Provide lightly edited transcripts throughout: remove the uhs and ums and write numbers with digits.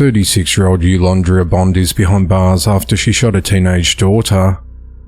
36-year-old Yolanda Bond is behind bars after she shot a teenage daughter.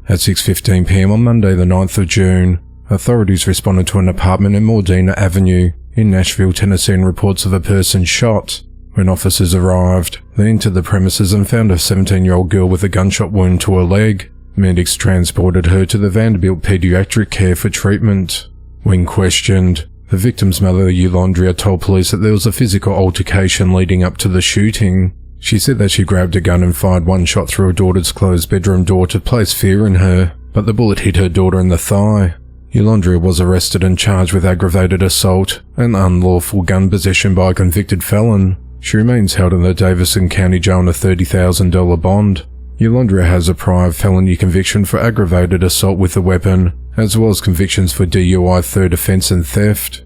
At 6:15 p.m. on Monday the 9th of June, authorities responded to an apartment in Maudina Avenue in Nashville, Tennessee and reports of a person shot. When officers arrived, they entered the premises and found a 17-year-old girl with a gunshot wound to her leg. Medics transported her to the Vanderbilt Pediatric Care for treatment. When questioned, the victim's mother, Yolanda, told police that there was a physical altercation leading up to the shooting. She said that she grabbed a gun and fired one shot through her daughter's closed bedroom door to place fear in her, but the bullet hit her daughter in the thigh. Yolanda was arrested and charged with aggravated assault and unlawful gun possession by a convicted felon. She remains held in the Davidson County Jail on a $30,000 bond. Yolanda has a prior felony conviction for aggravated assault with a weapon, as well as convictions for DUI, third offense and theft.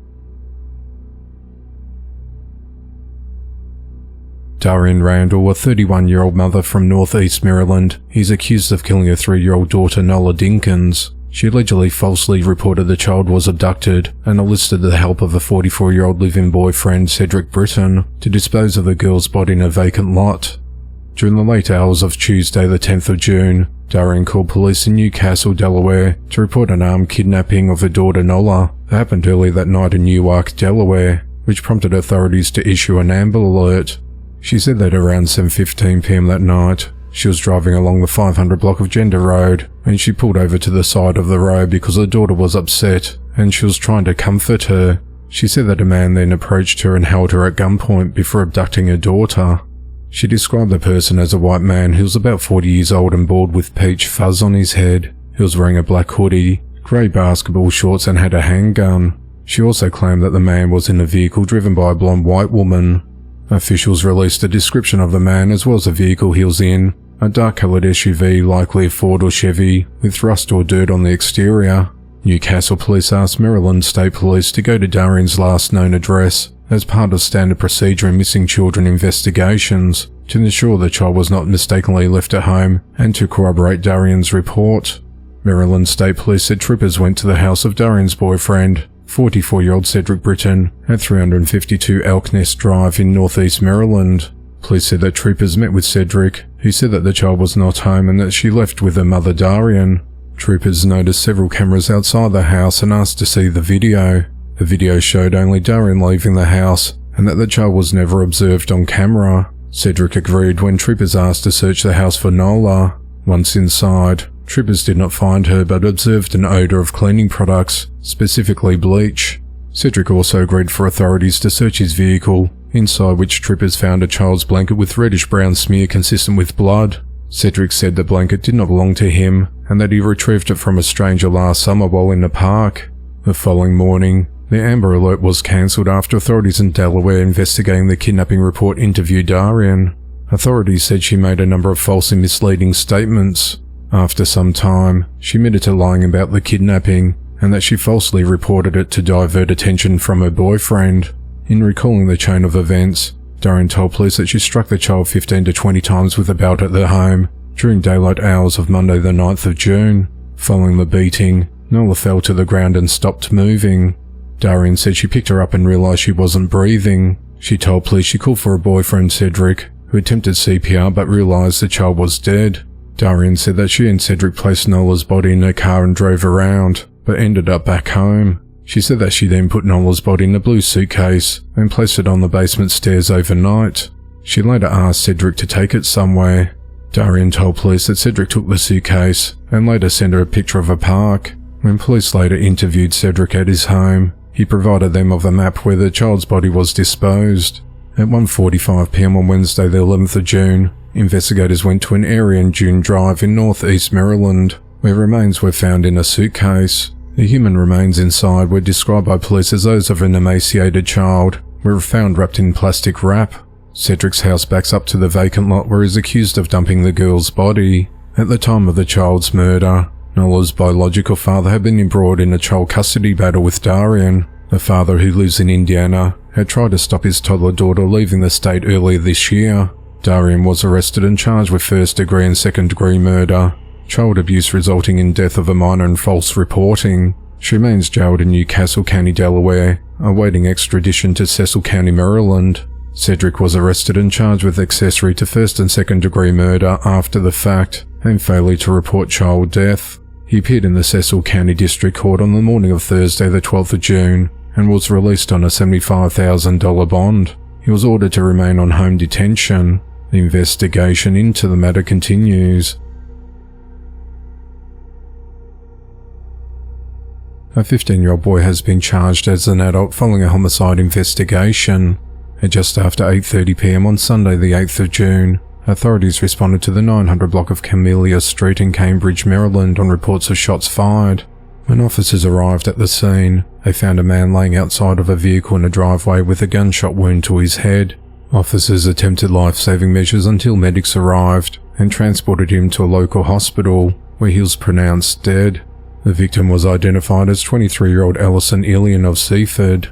Darian Randall, a 31-year-old mother from Northeast Maryland, is accused of killing her 3-year-old daughter Nola Dinkins. She allegedly falsely reported the child was abducted and enlisted the help of a 44-year-old live-in boyfriend, Cedric Britton, to dispose of the girl's body in a vacant lot. During the late hours of Tuesday the 10th of June, Darian called police in Newcastle, Delaware, to report an armed kidnapping of her daughter Nola that happened early that night in Newark, Delaware, which prompted authorities to issue an Amber Alert. She said that around 7:15 p.m. that night, she was driving along the 500 block of Gender Road, and she pulled over to the side of the road because her daughter was upset, and she was trying to comfort her. She said that a man then approached her and held her at gunpoint before abducting her daughter. She described the person as a white man who was about 40 years old and bald with peach fuzz on his head. He was wearing a black hoodie, grey basketball shorts and had a handgun. She also claimed that the man was in a vehicle driven by a blonde white woman. Officials released a description of the man as well as the vehicle he was in, a dark-coloured SUV, likely a Ford or Chevy, with rust or dirt on the exterior. Newcastle police asked Maryland State Police to go to Darian's last known address as part of standard procedure in missing children investigations to ensure the child was not mistakenly left at home and to corroborate Darian's report. Maryland State Police said troopers went to the house of Darian's boyfriend, 44-year-old Cedric Britton, at 352 Elk Nest Drive in Northeast Maryland. Police said that troopers met with Cedric, who said that the child was not home and that she left with her mother Darian. Troopers noticed several cameras outside the house and asked to see the video. The video showed only Darian leaving the house and that the child was never observed on camera. Cedric agreed when troopers asked to search the house for Nola. Once inside, troopers did not find her but observed an odour of cleaning products, specifically bleach. Cedric also agreed for authorities to search his vehicle, inside which troopers found a child's blanket with reddish-brown smear consistent with blood. Cedric said the blanket did not belong to him and that he retrieved it from a stranger last summer while in the park. The following morning, the Amber Alert was cancelled after authorities in Delaware investigating the kidnapping report interviewed Darian. Authorities said she made a number of false and misleading statements. After some time, she admitted to lying about the kidnapping and that she falsely reported it to divert attention from her boyfriend. In recalling the chain of events, Darian told police that she struck the child 15 to 20 times with a belt at their home during daylight hours of Monday the 9th of June. Following the beating, Nola fell to the ground and stopped moving. Darian said she picked her up and realised she wasn't breathing. She told police she called for her boyfriend Cedric, who attempted CPR but realised the child was dead. Darian said that she and Cedric placed Nola's body in her car and drove around, but ended up back home. She said that she then put Nola's body in a blue suitcase and placed it on the basement stairs overnight. She later asked Cedric to take it somewhere. Darian told police that Cedric took the suitcase and later sent her a picture of a park. When police later interviewed Cedric at his home, he provided them of a map where the child's body was disposed. At 1:45 p.m. on Wednesday the 11th of June, investigators went to an area in June Drive in Northeast Maryland, where remains were found in a suitcase. The human remains inside were described by police as those of an emaciated child, were found wrapped in plastic wrap. Cedric's house backs up to the vacant lot where he is accused of dumping the girl's body. At the time of the child's murder, Nola's biological father had been embroiled in a child custody battle with Darian. The father, who lives in Indiana, had tried to stop his toddler daughter leaving the state earlier this year. Darian was arrested and charged with first-degree and second-degree murder, child abuse resulting in death of a minor and false reporting. She remains jailed in Newcastle County, Delaware, awaiting extradition to Cecil County, Maryland. Cedric was arrested and charged with accessory to first and second degree murder after the fact and failure to report child death. He appeared in the Cecil County District Court on the morning of Thursday the 12th of June and was released on a $75,000 bond. He was ordered to remain on home detention. The investigation into the matter continues. A 15-year-old boy has been charged as an adult following a homicide investigation. At just after 8:30 p.m. on Sunday the 8th of June, authorities responded to the 900 block of Camellia Street in Cambridge, Maryland on reports of shots fired. When officers arrived at the scene, they found a man laying outside of a vehicle in a driveway with a gunshot wound to his head. Officers attempted life-saving measures until medics arrived and transported him to a local hospital, where he was pronounced dead. The victim was identified as 23-year-old Alison Ilian of Seaford.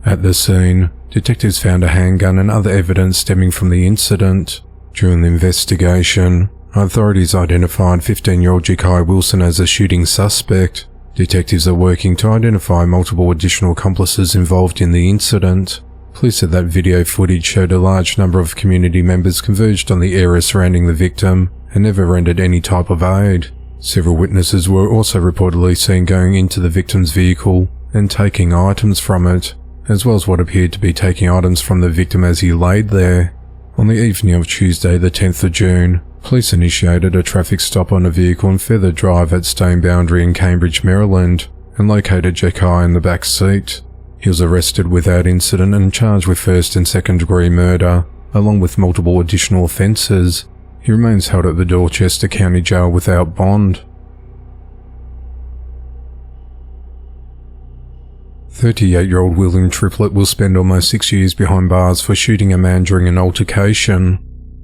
At the scene, detectives found a handgun and other evidence stemming from the incident. During the investigation, authorities identified 15-year-old Jakai Wilson as a shooting suspect. Detectives are working to identify multiple additional accomplices involved in the incident. Police said that video footage showed a large number of community members converged on the area surrounding the victim and never rendered any type of aid. Several witnesses were also reportedly seen going into the victim's vehicle and taking items from it, as well as what appeared to be taking items from the victim as he laid there. On the evening of Tuesday the 10th of June, police initiated a traffic stop on a vehicle on Feather Drive at Stone Boundary in Cambridge, Maryland, and located Jakai in the back seat. He was arrested without incident and charged with first and second degree murder, along with multiple additional offences. He remains held at the Dorchester County Jail without bond. 38-year-old William Triplett will spend almost 6 years behind bars for shooting a man during an altercation.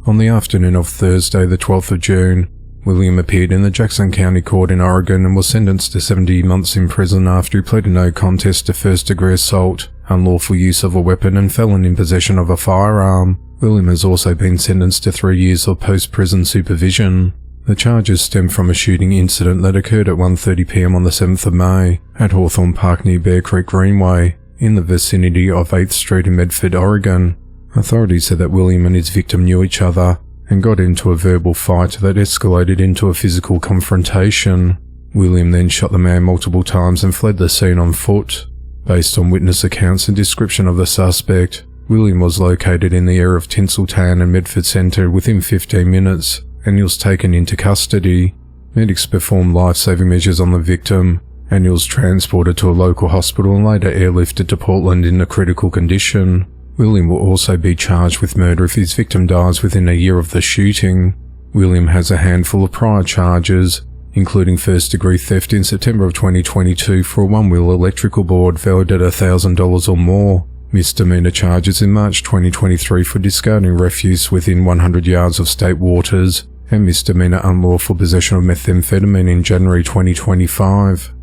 On the afternoon of Thursday the 12th of June, William appeared in the Jackson County Court in Oregon and was sentenced to 70 months in prison after he pleaded no contest to first-degree assault, unlawful use of a weapon and felon in possession of a firearm. William has also been sentenced to 3 years of post-prison supervision. The charges stem from a shooting incident that occurred at 1:30 p.m. on the 7th of May at Hawthorne Park near Bear Creek Greenway, in the vicinity of 8th Street in Medford, Oregon. Authorities said that William and his victim knew each other and got into a verbal fight that escalated into a physical confrontation. William then shot the man multiple times and fled the scene on foot. Based on witness accounts and description of the suspect, William was located in the area of Tinseltown and Medford Centre within 15 minutes, and he was taken into custody. Medics performed life-saving measures on the victim, and he was transported to a local hospital and later airlifted to Portland in a critical condition. William will also be charged with murder if his victim dies within a year of the shooting. William has a handful of prior charges, including first-degree theft in September of 2022 for a one-wheel electrical board valued at $1,000 or more, misdemeanor charges in March 2023 for discarding refuse within 100 yards of state waters, and misdemeanor unlawful possession of methamphetamine in January 2025.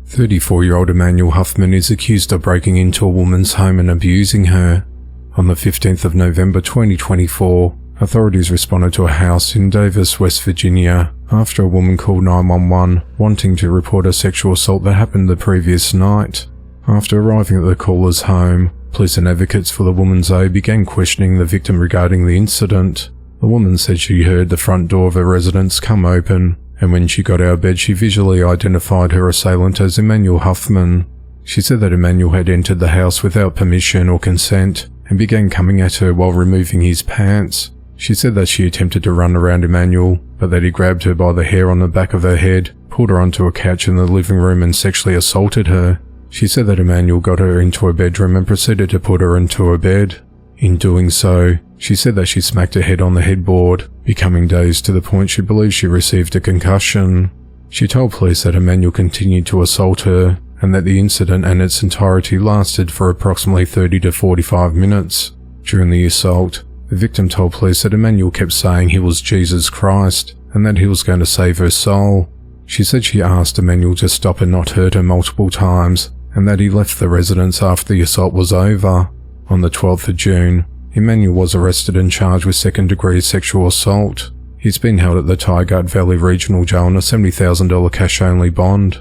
34-year-old Emmanuel Huffman is accused of breaking into a woman's home and abusing her. On the 15th of November 2024, authorities responded to a house in Davis, West Virginia, after a woman called 911 wanting to report a sexual assault that happened the previous night. After arriving at the caller's home, police and advocates for the woman's aid began questioning the victim regarding the incident. The woman said she heard the front door of her residence come open, and when she got out of bed she visually identified her assailant as Emmanuel Huffman. She said that Emmanuel had entered the house without permission or consent and began coming at her while removing his pants. She said that she attempted to run around Emmanuel, but that he grabbed her by the hair on the back of her head, pulled her onto a couch in the living room and sexually assaulted her. She said that Emmanuel got her into her bedroom and proceeded to put her into her bed. In doing so, she said that she smacked her head on the headboard, becoming dazed to the point she believed she received a concussion. She told police that Emmanuel continued to assault her, and that the incident and its entirety lasted for approximately 30 to 45 minutes. During the assault, the victim told police that Emmanuel kept saying he was Jesus Christ, and that he was going to save her soul. She said she asked Emmanuel to stop and not hurt her multiple times, and that he left the residence after the assault was over. On the 12th of June, Emmanuel was arrested and charged with second-degree sexual assault. He's been held at the Tygart Valley Regional Jail on a $70,000 cash-only bond.